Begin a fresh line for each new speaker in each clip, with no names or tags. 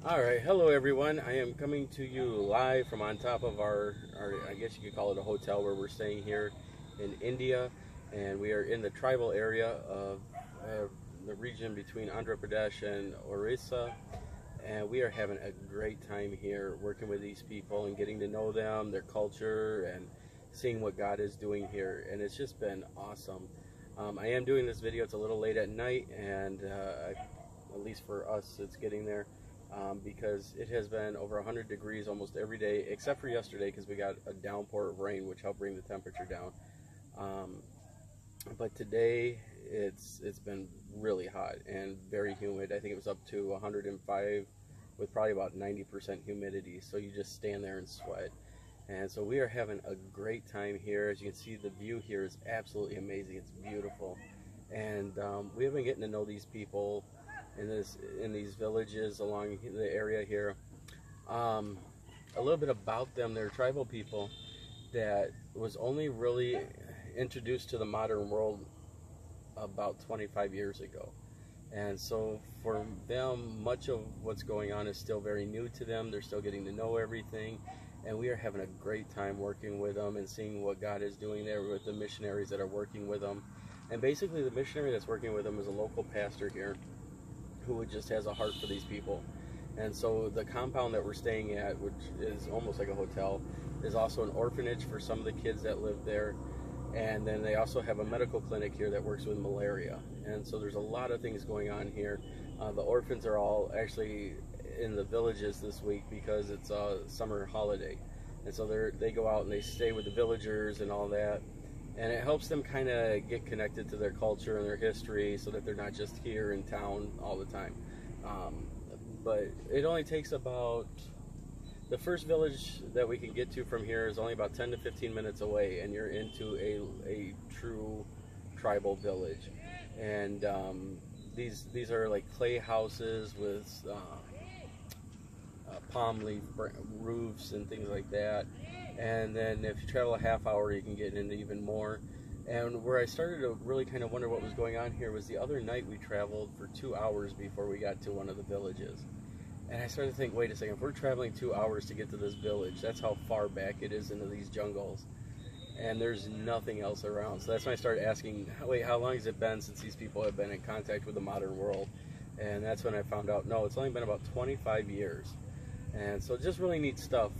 All right, hello everyone. I am coming to you live from on top of our I guess you could call it a hotel where we're staying here in India, and we are in the tribal area of the region between Andhra Pradesh and Orissa, and we are having a great time here working with these people and getting to know them, their culture, and seeing what God is doing here, and it's just been awesome. I am doing this video, it's a little late at night, and at least for us it's getting there. Because it has been over 100 degrees almost every day, except for yesterday because we got a downpour of rain, which helped bring the temperature down. But today it's been really hot and very humid. I think it was up to 105 with probably about 90% humidity. So you just stand there and sweat. And so we are having a great time here. As you can see, the view here is absolutely amazing. It's beautiful. And we have been getting to know these people in these villages along the area here. A little bit about them. They're tribal people that was only really introduced to the modern world about 25 years ago. And so for them, much of what's going on is still very new to them. They're still getting to know everything. And we are having a great time working with them and seeing what God is doing there with the missionaries that are working with them. And basically the missionary that's working with them is a local pastor here who just has a heart for these people. And so the compound that we're staying at, which is almost like a hotel, is also an orphanage for some of the kids that live there. And then they also have a medical clinic here that works with malaria. And so there's a lot of things going on here. The orphans are all actually in the villages this week because it's a summer holiday. And so they go out and they stay with the villagers and all that. And it helps them kind of get connected to their culture and their history so that they're not just here in town all the time. But it only takes about, the first village that we can get to from here is only about 10 to 15 minutes away, and you're into a true tribal village. And these are like clay houses with palm leaf roofs and things like that. And then if you travel a half hour, you can get into even more. And where I started to really kind of wonder what was going on here was the other night we traveled for 2 hours before we got to one of the villages. And I started to think, wait a second, if we're traveling 2 hours to get to this village, that's how far back it is into these jungles. And there's nothing else around. So that's when I started asking, wait, how long has it been since these people have been in contact with the modern world? And that's when I found out, no, it's only been about 25 years. And so just really neat stuff.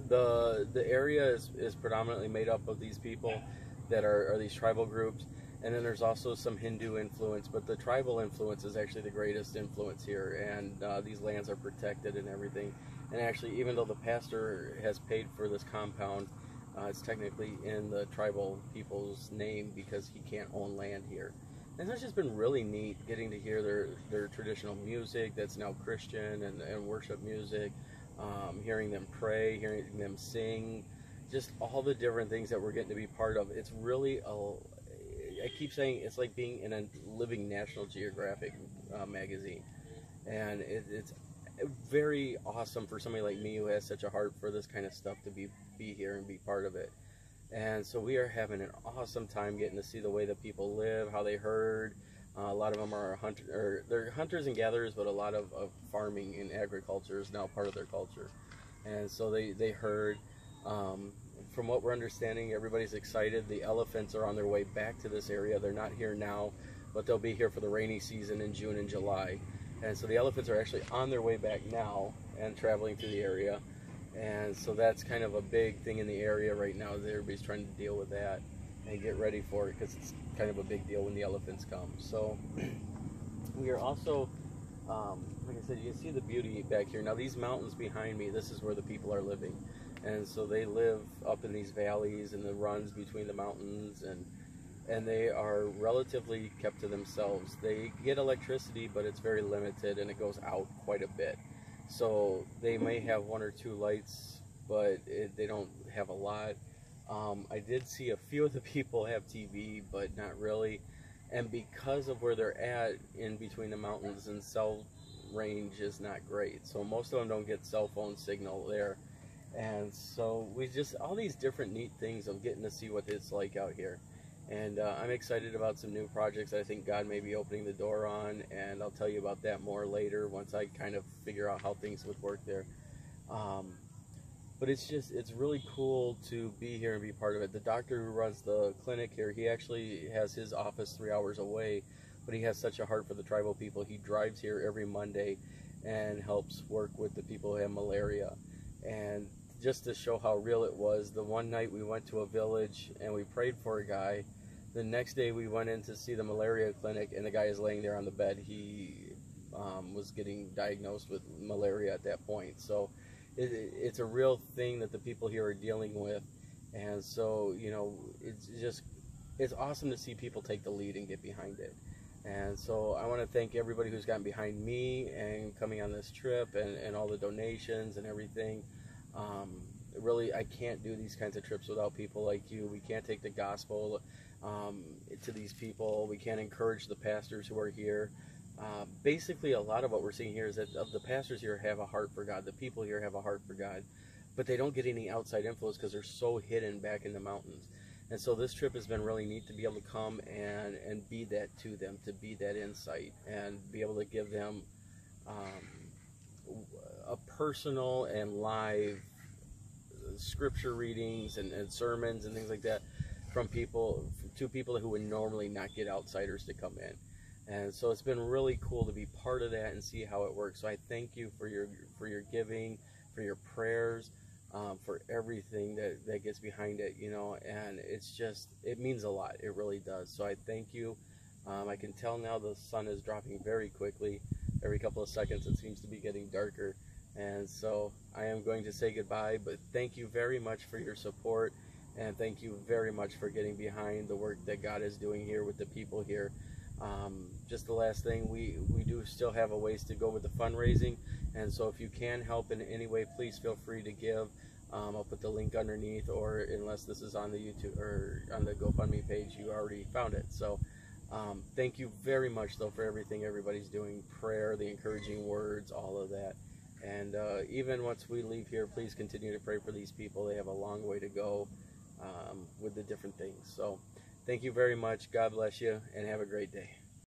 The area is predominantly made up of these people that are these tribal groups, and then there's also some Hindu influence, but the tribal influence is actually the greatest influence here, and these lands are protected and everything. And actually, even though the pastor has paid for this compound, it's technically in the tribal people's name because he can't own land here. And that's just been really neat, getting to hear their traditional music that's now Christian and worship music. Hearing them pray, hearing them sing, just all the different things that we're getting to be part of. It's really, I keep saying, it's like being in a living National Geographic magazine. And it's very awesome for somebody like me who has such a heart for this kind of stuff to be here and be part of it. And so we are having an awesome time getting to see the way that people live, how they herd. A lot of them are they're hunters and gatherers, but a lot of farming and agriculture is now part of their culture. And so they herd. From what we're understanding, everybody's excited. The elephants are on their way back to this area. They're not here now, but they'll be here for the rainy season in June and July. And so the elephants are actually on their way back now and traveling through the area. And so that's kind of a big thing in the area right now. Everybody's trying to deal with that and get ready for it because it's kind of a big deal when the elephants come. So we are also, like I said, you can see the beauty back here. Now these mountains behind me, this is where the people are living. And so they live up in these valleys and the runs between the mountains, and they are relatively kept to themselves. They get electricity, but it's very limited and it goes out quite a bit. So they may have 1 or 2 lights, but they don't have a lot. I did see a few of the people have TV, but not really. And because of where they're at in between the mountains, and cell range is not great. So most of them don't get cell phone signal there. And so we just, all these different neat things of getting to see what it's like out here. And I'm excited about some new projects that I think God may be opening the door on, and I'll tell you about that more later once I kind of figure out how things would work there. Um, but it's really cool to be here and be part of it. The doctor who runs the clinic here, he actually has his office 3 hours away, but he has such a heart for the tribal people. He drives here every Monday and helps work with the people who have malaria. And just to show how real it was, the one night we went to a village and we prayed for a guy. The next day we went in to see the malaria clinic, and the guy is laying there on the bed. He was getting diagnosed with malaria at that point. So it's a real thing that the people here are dealing with. And so, you know, it's awesome to see people take the lead and get behind it. And so I want to thank everybody who's gotten behind me and coming on this trip, and all the donations and everything. Really, I can't do these kinds of trips without people like you. We can't take the gospel to these people. We can't encourage the pastors who are here. Basically, a lot of what we're seeing here is that the pastors here have a heart for God. The people here have a heart for God, but they don't get any outside influence because they're so hidden back in the mountains. And so this trip has been really neat to be able to come and be that to them, to be that insight, and be able to give them a personal and live scripture readings and sermons and things like that from people, to people who would normally not get outsiders to come in. And so it's been really cool to be part of that and see how it works. So I thank you for your giving, for your prayers, for everything that gets behind it, you know. And it means a lot. It really does. So I thank you. I can tell now the sun is dropping very quickly. Every couple of seconds it seems to be getting darker. And so I am going to say goodbye, but thank you very much for your support, and thank you very much for getting behind the work that God is doing here with the people here. Just the last thing, we do still have a ways to go with the fundraising, and so if you can help in any way, please feel free to give. I'll put the link underneath, or unless this is on the YouTube or on the GoFundMe page, you already found it. So thank you very much though for everything everybody's doing, prayer, the encouraging words, all of that. And even once we leave here, please continue to pray for these people. They have a long way to go with the different things. So thank you very much. God bless you, and have a great day.